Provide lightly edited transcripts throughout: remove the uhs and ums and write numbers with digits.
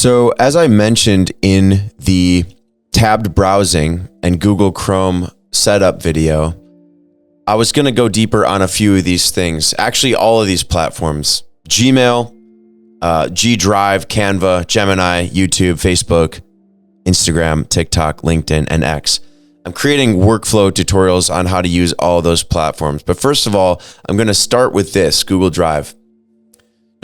So as I mentioned in the tabbed browsing and Google Chrome setup video, I was going to go deeper on a few of these things. Actually, all of these platforms: Gmail, G Drive, Canva, Gemini, YouTube, Facebook, Instagram, TikTok, LinkedIn, and X. I'm creating workflow tutorials on how to use all those platforms. But first of all, I'm going to start with this, Google Drive.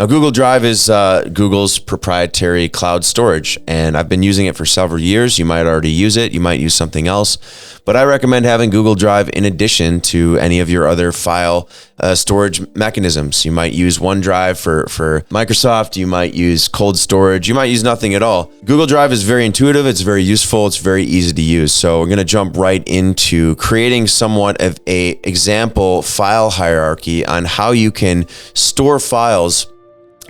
Now, Google Drive is Google's proprietary cloud storage, and I've been using it for several years. You might already use it. You might use something else, but I recommend having Google Drive in addition to any of your other file storage mechanisms. You might use OneDrive for Microsoft. You might use cold storage. You might use nothing at all. Google Drive is very intuitive. It's very useful. It's very easy to use. So we're going to jump right into creating somewhat of a example file hierarchy on how you can store files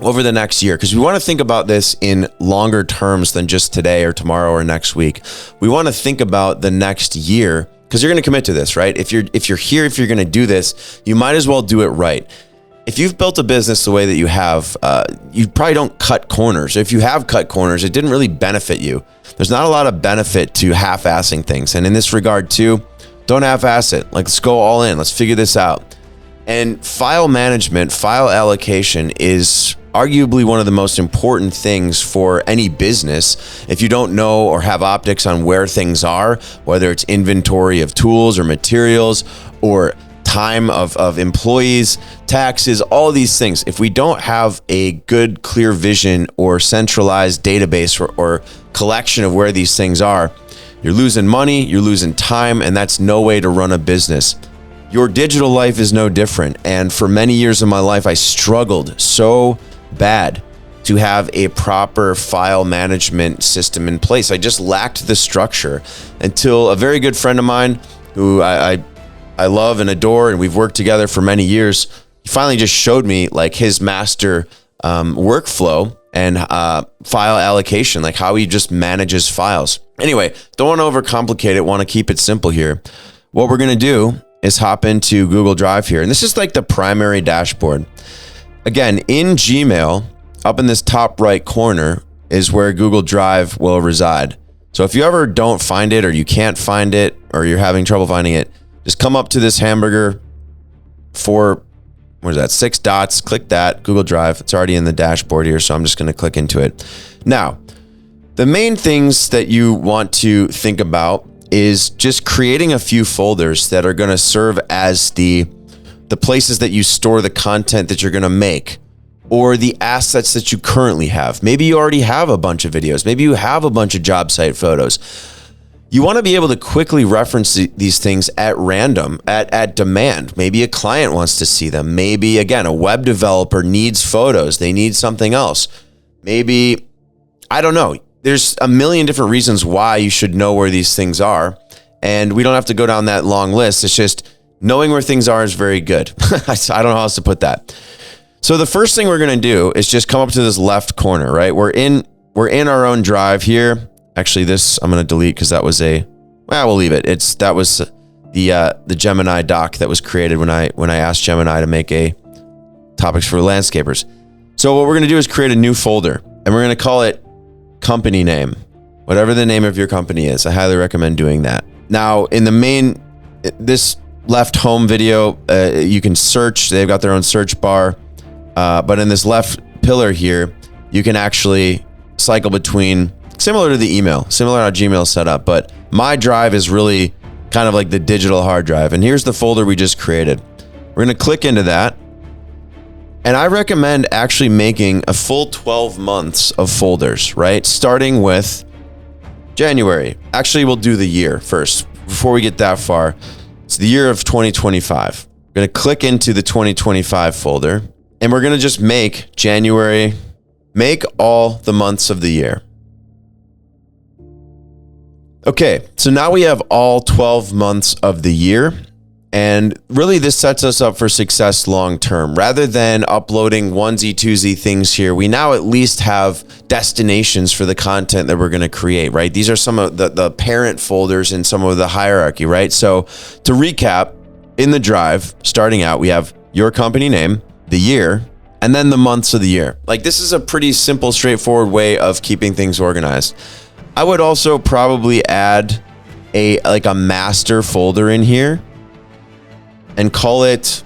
over the next year, because we want to think about this in longer terms than just today or tomorrow or next week. We want to think about the next year, because you're going to commit to this, right? If you're here, if you're going to do this, you might as well do it right. If you've built a business the way that you have, you probably don't cut corners. If you have cut corners, it didn't really benefit you. There's not a lot of benefit to half-assing things. And in this regard too, don't half-ass it. Like, let's go all in. Let's figure this out. And file management, file allocation is arguably one of the most important things for any business. If you don't know or have optics on where things are, whether it's inventory of tools or materials or time of employees, taxes, all these things. If we don't have a good, clear vision or centralized database or collection of where these things are, you're losing money, you're losing time, and that's no way to run a business. Your digital life is no different. And for many years of my life, I struggled so bad to have a proper file management system in place. I just lacked the structure until a very good friend of mine who I love and adore, and we've worked together for many years, he finally just showed me like his master workflow and file allocation, like how he just manages files. Anyway, don't want to overcomplicate it, want to keep it simple here. What we're going to do is hop into Google Drive here. And this is like the primary dashboard. Again, in Gmail, up in this top right corner is where Google Drive will reside. So if you ever don't find it, or you can't find it, or you're having trouble finding it, just come up to this hamburger for, what is that, 6 dots, click that, Google Drive. It's already in the dashboard here, so I'm just going to click into it. Now, the main things that you want to think about is just creating a few folders that are going to serve as the places that you store the content that you're going to make, or the assets that you currently have. Maybe you already have a bunch of videos. Maybe you have a bunch of job site photos. You want to be able to quickly reference these things at random, at demand. Maybe a client wants to see them. Maybe, again, a web developer needs photos. They need something else. Maybe, I don't know. There's a million different reasons why you should know where these things are. And we don't have to go down that long list. It's just knowing where things are is very good. I don't know how else to put that. So the first thing we're going to do is just come up to this left corner, right? We're in our own drive here. Actually, this I'm going to delete because that was we'll leave it. That was the Gemini doc that was created when I asked Gemini to make a topics for landscapers. So what we're going to do is create a new folder, and we're going to call it company name, whatever the name of your company is. I highly recommend doing that. Now, in this left home video, you can search. They've got their own search bar. But in this left pillar here, you can actually cycle between, similar to the email, similar how Gmail is set up. But my drive is really kind of like the digital hard drive. And here's the folder we just created. We're going to click into that. And I recommend actually making a full 12 months of folders, right? Starting with January. Actually, we'll do the year first. Before we get that far, it's the year of 2025. We're going to click into the 2025 folder, and we're going to just make January, make all the months of the year. Okay, so now we have all 12 months of the year. And really, this sets us up for success long term. Rather than uploading onesie twosie things here, we now at least have destinations for the content that we're going to create, right? These are some of the parent folders in some of the hierarchy, right? So to recap, in the drive, starting out, we have your company name, the year, and then the months of the year. Like, this is a pretty simple, straightforward way of keeping things organized. I would also probably add a master folder in here and call it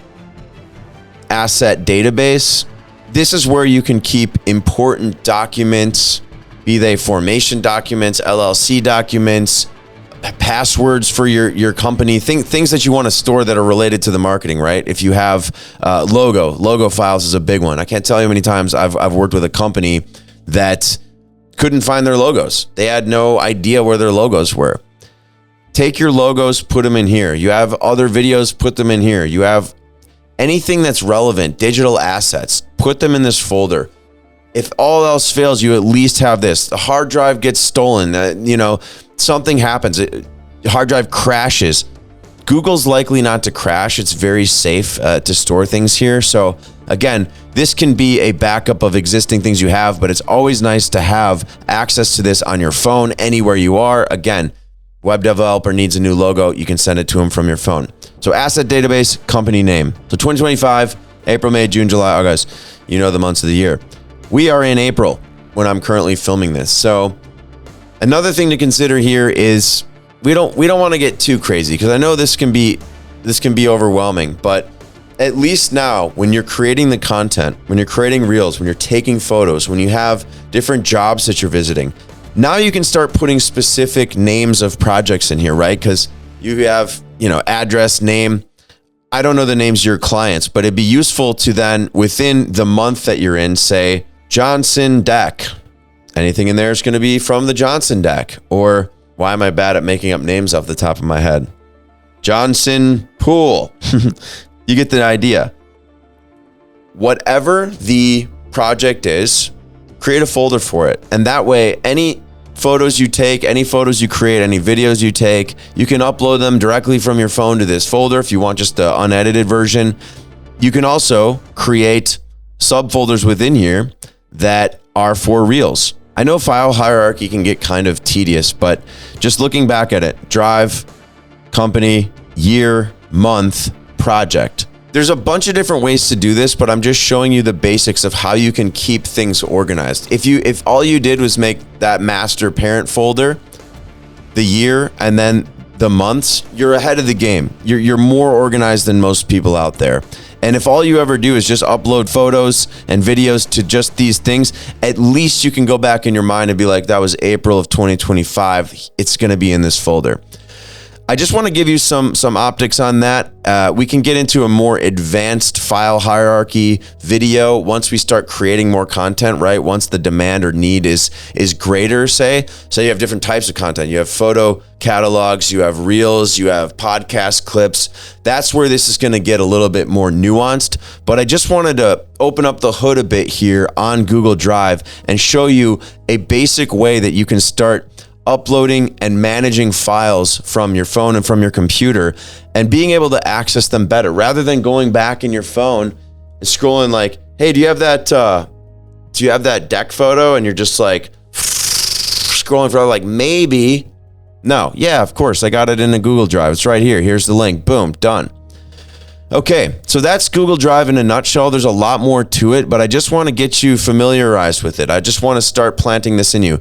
asset database. This is where you can keep important documents, be they formation documents, LLC documents, passwords for your company, things that you want to store that are related to the marketing, right? If you have logo files is a big one. I can't tell you how many times I've worked with a company that couldn't find their logos. They had no idea where their logos were. Take your logos, put them in here. You have other videos, put them in here. You have anything that's relevant, digital assets, put them in this folder. If all else fails, you at least have this. The hard drive gets stolen, something happens, hard drive crashes. Google's likely not to crash. It's very safe to store things here. So again, this can be a backup of existing things you have, but it's always nice to have access to this on your phone anywhere you are. Again, web developer needs a new logo, you can send it to them from your phone. So asset database, company name. So 2025, April, May, June, July, August, the months of the year. We are in April when I'm currently filming this. So another thing to consider here is we don't want to get too crazy, because I know this can be overwhelming, but at least now when you're creating the content, when you're creating reels, when you're taking photos, when you have different jobs that you're visiting, now you can start putting specific names of projects in here, right? Because you have, address, name. I don't know the names of your clients, but it'd be useful to then, within the month that you're in, say Johnson Deck. Anything in there is going to be from the Johnson Deck. Or why am I bad at making up names off the top of my head? Johnson Pool. You get the idea. Whatever the project is, create a folder for it. And that way, any photos you take, any photos you create, any videos you take, you can upload them directly from your phone to this folder if you want just the unedited version. You can also create subfolders within here that are for reels. I know file hierarchy can get kind of tedious, but just looking back at it, drive, company, year, month, project. There's a bunch of different ways to do this, but I'm just showing you the basics of how you can keep things organized. If all you did was make that master parent folder, the year, and then the months, you're ahead of the game. You're more organized than most people out there. And if all you ever do is just upload photos and videos to just these things, at least you can go back in your mind and be like, that was April of 2025. It's going to be in this folder. I just want to give you some optics on that. We can get into a more advanced file hierarchy video once we start creating more content, right? Once the demand or need is greater, say you have different types of content. You have photo catalogs, you have reels, you have podcast clips. That's where this is going to get a little bit more nuanced. But I just wanted to open up the hood a bit here on Google Drive and show you a basic way that you can start uploading and managing files from your phone and from your computer and being able to access them better rather than going back in your phone and scrolling like, hey, do you have that deck photo? And you're just like scrolling for like, maybe. No. Yeah, of course. I got it in a Google Drive. It's right here. Here's the link. Boom. Done. Okay. So that's Google Drive in a nutshell. There's a lot more to it, but I just want to get you familiarized with it. I just want to start planting this in you.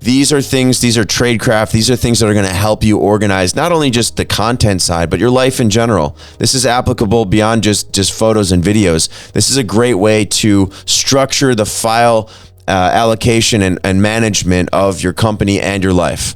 These are tradecraft. These are things that are going to help you organize not only just the content side, but your life in general. This is applicable beyond just photos and videos. This is a great way to structure the file allocation and management of your company and your life.